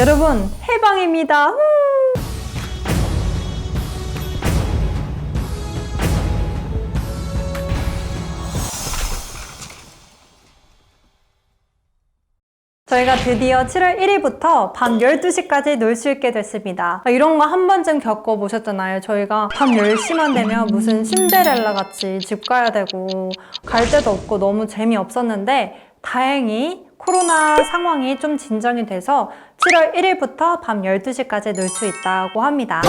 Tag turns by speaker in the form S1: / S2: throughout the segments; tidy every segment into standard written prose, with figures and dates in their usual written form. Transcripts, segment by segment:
S1: 여러분, 해방입니다. 저희가 드디어 7월 1일부터 밤 12시까지 놀 수 있게 됐습니다. 이런 거 한 번쯤 겪어보셨잖아요. 저희가 밤 10시만 되면 무슨 신데렐라 같이 집 가야 되고 갈 데도 없고 너무 재미없었는데 다행히 코로나 상황이 좀 진정이 돼서 7월 1일부터 밤 12시까지 놀 수 있다고 합니다.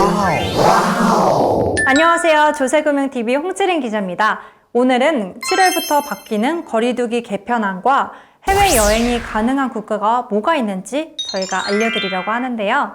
S1: 안녕하세요. 조세금융TV 홍지린 기자입니다. 오늘은 7월부터 바뀌는 거리두기 개편안과 해외여행이 가능한 국가가 뭐가 있는지 저희가 알려드리려고 하는데요.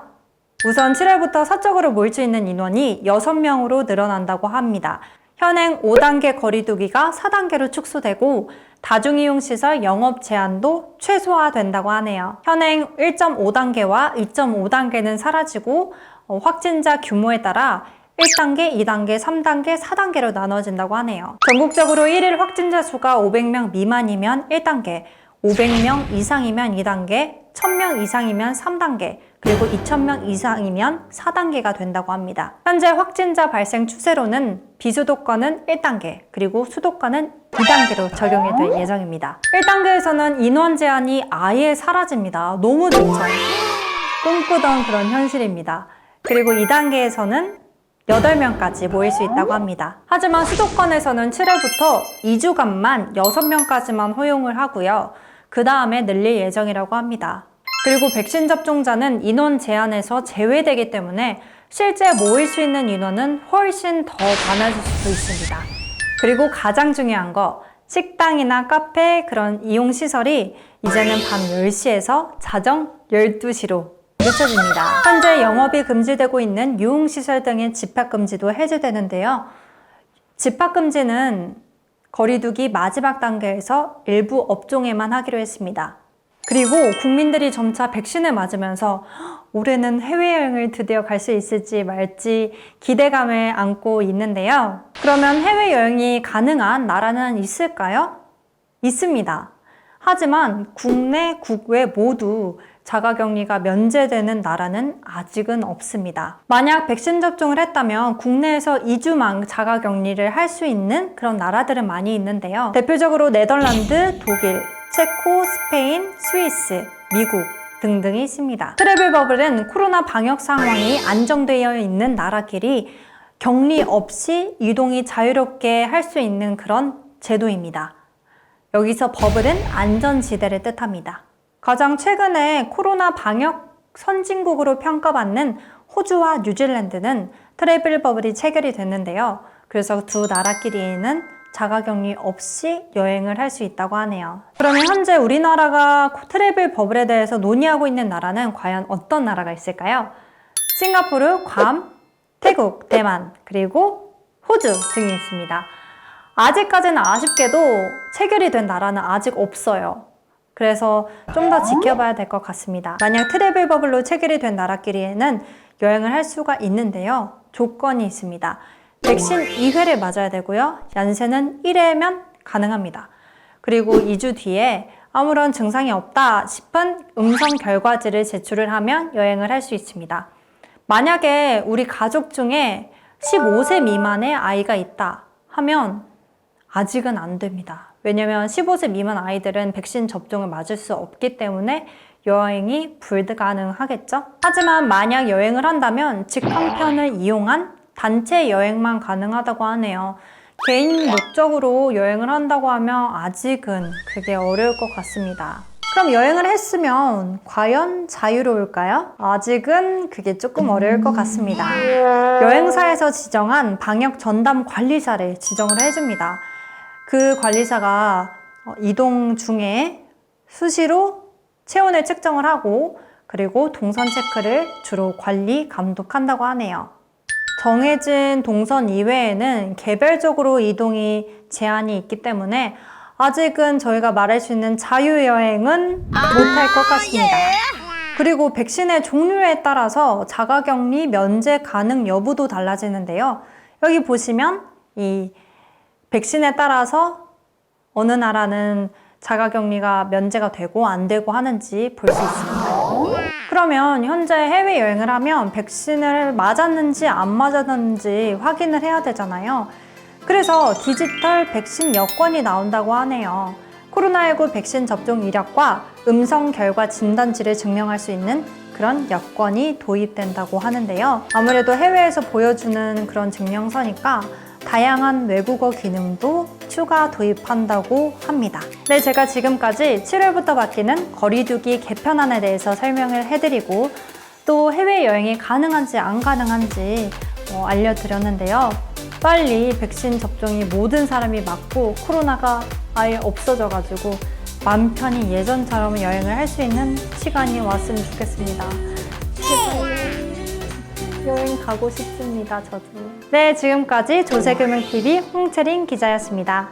S1: 우선 7월부터 사적으로 모일 수 있는 인원이 6명으로 늘어난다고 합니다. 현행 5단계 거리두기가 4단계로 축소되고 다중이용시설 영업 제한도 최소화된다고 하네요. 현행 1.5단계와 2.5단계는 사라지고 확진자 규모에 따라 1단계, 2단계, 3단계, 4단계로 나눠진다고 하네요. 전국적으로 1일 확진자 수가 500명 미만이면 1단계, 500명 이상이면 2단계, 1000명 이상이면 3단계, 그리고 2000명 이상이면 4단계가 된다고 합니다. 현재 확진자 발생 추세로는 비수도권은 1단계, 그리고 수도권은 2단계로 적용이 될 예정입니다. 1단계에서는 인원 제한이 아예 사라집니다. 너무 좋죠? 꿈꾸던 그런 현실입니다. 그리고 2단계에서는 8명까지 모일 수 있다고 합니다. 하지만 수도권에서는 7월부터 2주간만 6명까지만 허용을 하고요. 그 다음에 늘릴 예정이라고 합니다. 그리고 백신 접종자는 인원 제한에서 제외되기 때문에 실제 모일 수 있는 인원은 훨씬 더 많아질 수도 있습니다. 그리고 가장 중요한 거, 식당이나 카페 그런 이용시설이 이제는 밤 10시에서 자정 12시로 늦춰집니다. 현재 영업이 금지되고 있는 유흥시설 등의 집합금지도 해제되는데요. 집합금지는 거리두기 마지막 단계에서 일부 업종에만 하기로 했습니다. 그리고 국민들이 점차 백신을 맞으면서 올해는 해외여행을 드디어 갈 수 있을지 말지 기대감을 안고 있는데요. 그러면 해외여행이 가능한 나라는 있을까요? 있습니다. 하지만 국내, 국외 모두 자가격리가 면제되는 나라는 아직은 없습니다. 만약 백신 접종을 했다면 국내에서 2주만 자가격리를 할 수 있는 그런 나라들은 많이 있는데요. 대표적으로 네덜란드, 독일, 체코, 스페인, 스위스, 미국 등등이 있습니다. 트래블 버블은 코로나 방역 상황이 안정되어 있는 나라끼리 격리 없이 이동이 자유롭게 할 수 있는 그런 제도입니다. 여기서 버블은 안전지대를 뜻합니다. 가장 최근에 코로나 방역 선진국으로 평가받는 호주와 뉴질랜드는 트래블 버블이 체결이 됐는데요. 그래서 두 나라끼리는 자가격리 없이 여행을 할 수 있다고 하네요. 그러면 현재 우리나라가 트래블 버블에 대해서 논의하고 있는 나라는 과연 어떤 나라가 있을까요? 싱가포르, 괌, 태국, 대만, 그리고 호주 등이 있습니다. 아직까지는 아쉽게도 체결이 된 나라는 아직 없어요. 그래서 좀 더 지켜봐야 될 것 같습니다. 만약 트래블 버블로 체결이 된 나라끼리에는 여행을 할 수가 있는데요. 조건이 있습니다. 백신 2회를 맞아야 되고요. 연세는 1회면 가능합니다. 그리고 2주 뒤에 아무런 증상이 없다 싶은 음성 결과지를 제출을 하면 여행을 할 수 있습니다. 만약에 우리 가족 중에 15세 미만의 아이가 있다 하면 아직은 안 됩니다. 왜냐면 15세 미만 아이들은 백신 접종을 맞을 수 없기 때문에 여행이 불가능하겠죠? 하지만 만약 여행을 한다면 직항편을 이용한 단체 여행만 가능하다고 하네요. 개인 목적으로 여행을 한다고 하면 아직은 그게 어려울 것 같습니다. 그럼 여행을 했으면 과연 자유로울까요? 아직은 그게 조금 어려울 것 같습니다. 여행사에서 지정한 방역 전담 관리사를 지정을 해줍니다. 그 관리사가 이동 중에 수시로 체온을 측정을 하고 그리고 동선 체크를 주로 관리, 감독한다고 하네요. 정해진 동선 이외에는 개별적으로 이동이 제한이 있기 때문에 아직은 저희가 말할 수 있는 자유여행은 못할 것 같습니다. 그리고 백신의 종류에 따라서 자가격리 면제 가능 여부도 달라지는데요. 여기 보시면 이 백신에 따라서 어느 나라는 자가격리가 면제가 되고 안 되고 하는지 볼 수 있습니다. 그러면 현재 해외여행을 하면 백신을 맞았는지 안 맞았는지 확인을 해야 되잖아요. 그래서 디지털 백신 여권이 나온다고 하네요. 코로나19 백신 접종 이력과 음성 결과 진단지를 증명할 수 있는 그런 여권이 도입된다고 하는데요. 아무래도 해외에서 보여주는 그런 증명서니까 다양한 외국어 기능도 추가 도입한다고 합니다. 네, 제가 지금까지 7월부터 바뀌는 거리두기 개편안에 대해서 설명을 해드리고 또 해외여행이 가능한지 안 가능한지 알려드렸는데요. 빨리 백신 접종이 모든 사람이 맞고 코로나가 아예 없어져가지고 맘 편히 예전처럼 여행을 할 수 있는 시간이 왔으면 좋겠습니다. 제발 여행 가고 싶습니다, 저도. 네, 지금까지 조세금융TV 홍채린 기자였습니다.